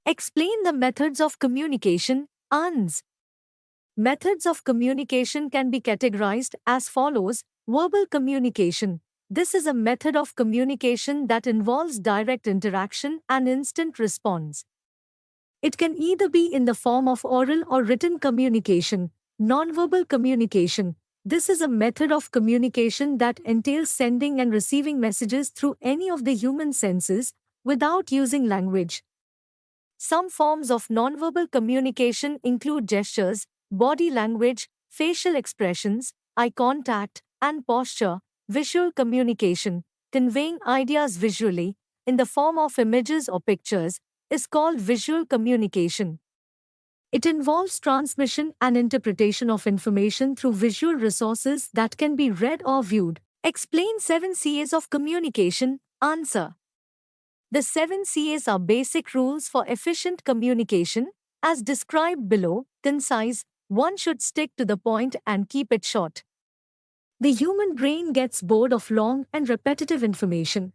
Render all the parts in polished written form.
Explain the methods of communication, ANS. Methods of communication can be categorized as follows. Verbal communication. This is a method of communication that involves direct interaction and instant response. It can either be in the form of oral or written communication. Nonverbal communication. This is a method of communication that entails sending and receiving messages through any of the human senses without using language. Some forms of nonverbal communication include gestures, body language, facial expressions, eye contact, and posture. Visual communication, conveying ideas visually, in the form of images or pictures, is called visual communication. It involves transmission and interpretation of information through visual resources that can be read or viewed. Explain 7 C's of communication. Answer. The 7 C's are basic rules for efficient communication, as described below. Concise. One should stick to the point and keep it short. The human brain gets bored of long and repetitive information.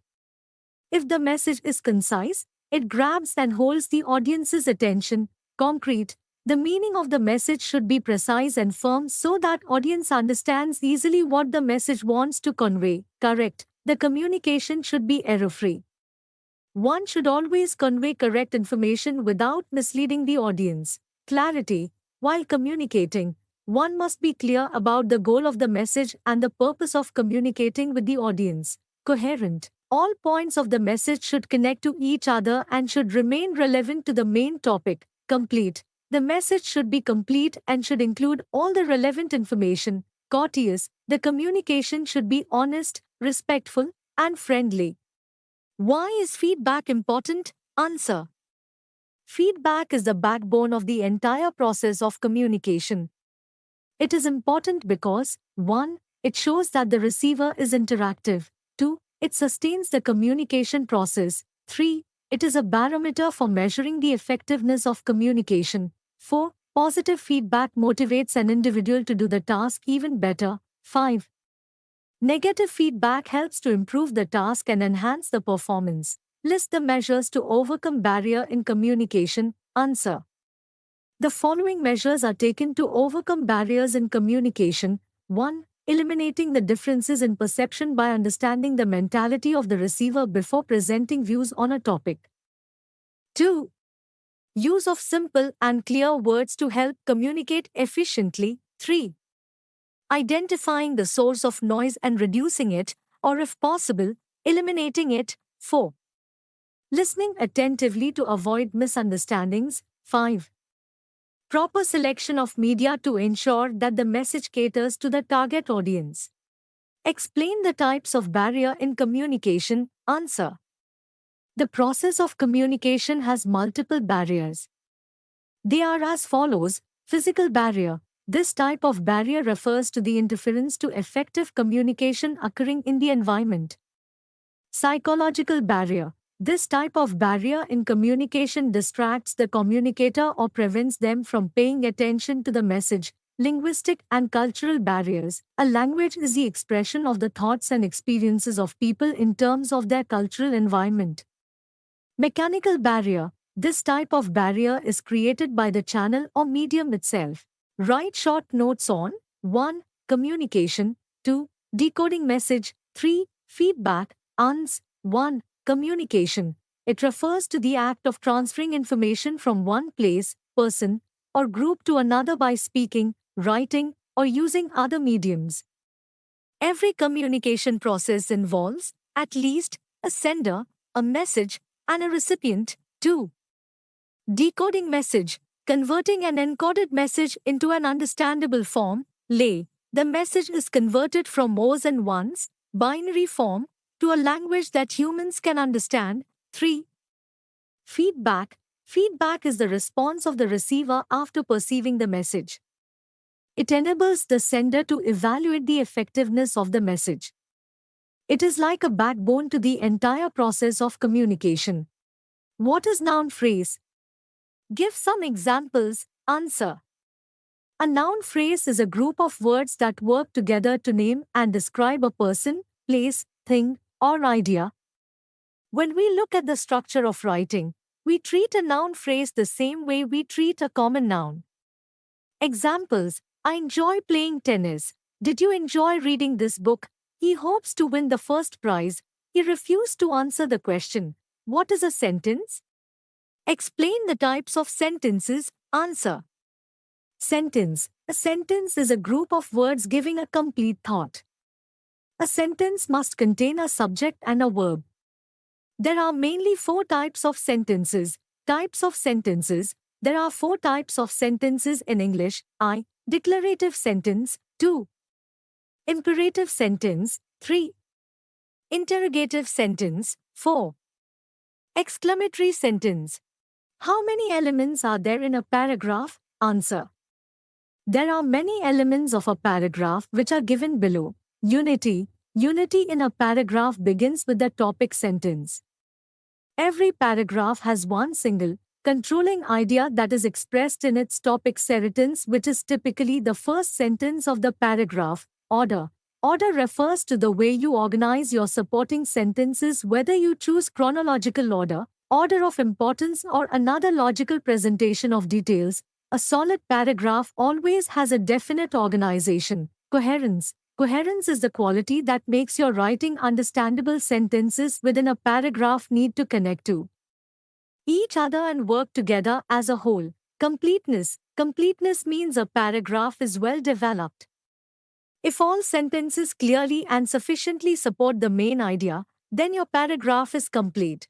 If the message is concise, it grabs and holds the audience's attention. Concrete. The meaning of the message should be precise and firm so that audience understands easily what the message wants to convey. Correct. The communication should be error-free. One should always convey correct information without misleading the audience. Clarity. While communicating, one must be clear about the goal of the message and the purpose of communicating with the audience. Coherent. All points of the message should connect to each other and should remain relevant to the main topic. Complete. The message should be complete and should include all the relevant information. Courteous. The communication should be honest, respectful, and friendly. Why is feedback important? Answer. Feedback is the backbone of the entire process of communication. It is important because 1. It shows that the receiver is interactive. 2. It sustains the communication process. 3. It is a barometer for measuring the effectiveness of communication. 4. Positive feedback motivates an individual to do the task even better. 5. Negative feedback helps to improve the task and enhance the performance. List the measures to overcome barrier in communication. Answer. The following measures are taken to overcome barriers in communication. 1. Eliminating the differences in perception by understanding the mentality of the receiver before presenting views on a topic. 2. Use of simple and clear words to help communicate efficiently. 3. Identifying the source of noise and reducing it, or if possible, eliminating it. 4. Listening attentively to avoid misunderstandings. 5. Proper selection of media to ensure that the message caters to the target audience. Explain the types of barrier in communication. Answer. The process of communication has multiple barriers. They are as follows. Physical barrier. This type of barrier refers to the interference to effective communication occurring in the environment. Psychological barrier. This type of barrier in communication distracts the communicator or prevents them from paying attention to the message. Linguistic and cultural barriers. A language is the expression of the thoughts and experiences of people in terms of their cultural environment. Mechanical barrier. This type of barrier is created by the channel or medium itself. Write short notes on 1. Communication. 2. Decoding message. 3. Feedback. ANS. 1. Communication. It refers to the act of transferring information from one place, person, or group to another by speaking, writing, or using other mediums. Every communication process involves, at least, a sender, a message, and a recipient. 2. Decoding message. Converting an encoded message into an understandable form. Lay. The message is converted from O's and ones, binary form, to a language that humans can understand. 3. Feedback. Feedback is the response of the receiver after perceiving the message. It enables the sender to evaluate the effectiveness of the message. It is like a backbone to the entire process of communication. What is noun phrase? Give some examples. Answer. A noun phrase is a group of words that work together to name and describe a person, place, thing, or idea. When we look at the structure of writing, We treat a noun phrase the same way we treat a common noun. Examples: I enjoy playing tennis. Did you enjoy reading this book? He hopes to win the first prize. He refused to answer the question. What is a sentence? Explain the types of sentences. Answer. Sentence. A sentence is a group of words giving a complete thought. A sentence must contain a subject and a verb. There are mainly four types of sentences. Types of sentences. There are four types of sentences in English. I. Declarative sentence. 2. Imperative sentence. 3. Interrogative sentence. 4. Exclamatory sentence. How many elements are there in a paragraph? Answer. There are many elements of a paragraph which are given below. Unity. Unity in a paragraph begins with the topic sentence. Every paragraph has one single, controlling idea that is expressed in its topic sentence, which is typically the first sentence of the paragraph. Order. Order refers to the way you organize your supporting sentences, whether you choose chronological order, order of importance, or another logical presentation of details. A solid paragraph always has a definite organization. Coherence. Coherence is the quality that makes your writing understandable. Sentences within a paragraph need to connect to each other and work together as a whole. Completeness. Completeness means a paragraph is well developed. If all sentences clearly and sufficiently support the main idea, then your paragraph is complete.